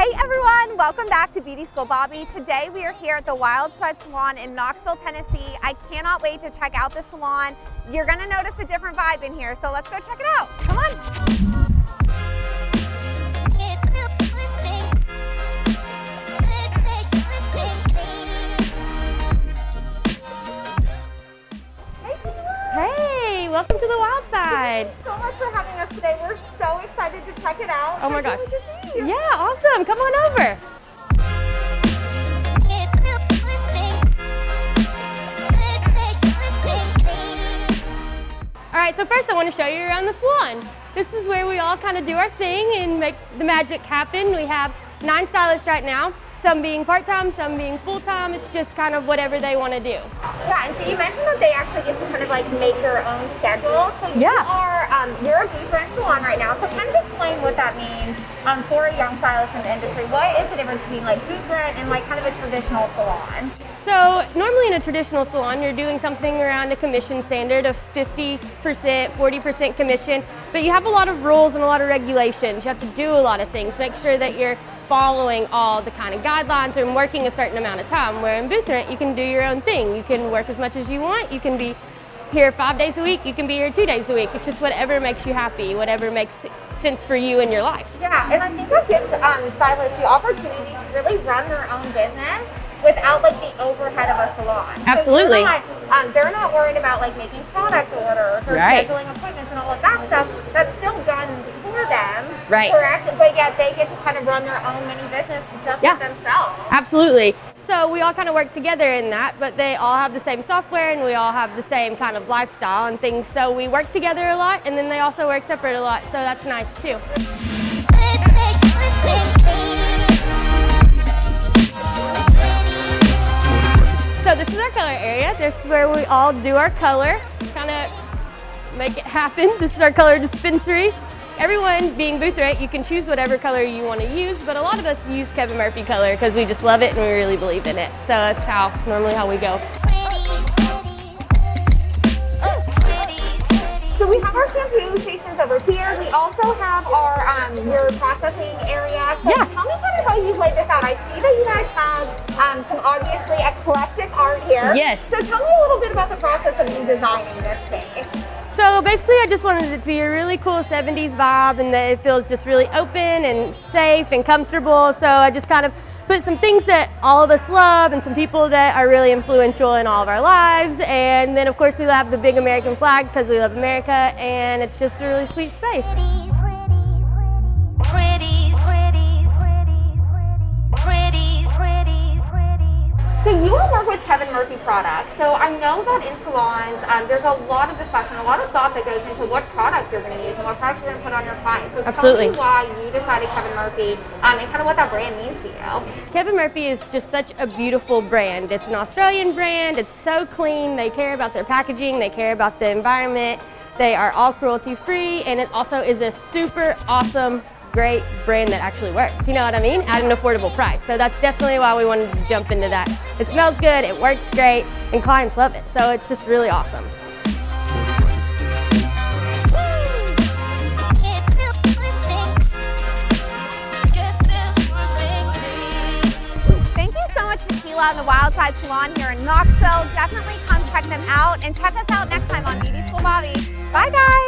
Hey everyone, welcome back to Beauty School Bobby. Today we are here at the Wild Side Salon in Knoxville, Tennessee. I cannot wait to check out the salon. You're gonna notice a different vibe in here, so let's go check it out. Come on. Hey, welcome to the Wild Side. Thank you so much for having us today. We're so excited to check it out. Oh my gosh. To see you. Yeah, awesome. Come on over. All right, so first I want to show you around the salon. This is where we all kind of do our thing and make the magic happen. We have 9 stylists right now, some being part-time, some being full-time. It's just kind of whatever they want to do. Yeah, and so you mentioned that they actually get to kind of like make their own schedule. So you're a booth rent salon right now. So kind of explain what that means for a young stylist in the industry. What is the difference between like booth rent and like kind of a traditional salon? So normally in a traditional salon, you're doing something around a commission standard of 50%, 40% commission, but you have a lot of rules and a lot of regulations. You have to do a lot of things, make sure that you're following all the kind of guidelines and working a certain amount of time. Where in booth rent, you can do your own thing. You can work as much as you want. You can be here 5 days a week. You can be here 2 days a week. It's just whatever makes you happy, whatever makes sense for you in your life. Yeah, and I think that gives stylists the opportunity to really run their own business without like the overhead of a salon. Absolutely. So they're not worried about like making product orders or scheduling appointments and all of that stuff. That's still done for them, correct? But yet they get to kind of run their own mini business just with themselves. Absolutely. So we all kind of work together in that, but they all have the same software and we all have the same kind of lifestyle and things. So we work together a lot, and then they also work separate a lot. So that's nice too. So this is our color area. This is where we all do our color, kind of make it happen. This is our color dispensary. Everyone being booth rate, you can choose whatever color you want to use, but a lot of us use Kevin Murphy color because we just love it and we really believe in it. So that's normally how we go. So we have our shampoo stations over here. We also have our your processing area. So tell me kind of how you laid this out. I see that you guys have some obviously eclectic art here. Yes. So tell me a little bit about the process of you designing this space. So basically I just wanted it to be a really cool 70s vibe and that it feels just really open and safe and comfortable. So I just kind of put some things that all of us love and some people that are really influential in all of our lives. And then of course we have the big American flag because we love America, and it's just a really sweet space. So you all work with Kevin Murphy products. So I know that in salons, there's a lot of discussion, a lot of thought that goes into what product you're going to use and what product you're going to put on your clients. So tell me why you decided Kevin Murphy and kind of what that brand means to you. Kevin Murphy is just such a beautiful brand. It's an Australian brand. It's so clean. They care about their packaging. They care about the environment. They are all cruelty free, and it also is a super awesome great brand that actually works, you know what I mean, at an affordable price. So that's definitely why we wanted to jump into that. It smells good, it works great, and clients love it. So it's just really awesome. Thank you so much to Keela and the Wild Side Salon here in Knoxville. Definitely come check them out and check us out next time on Beauty School Bobby. Bye guys.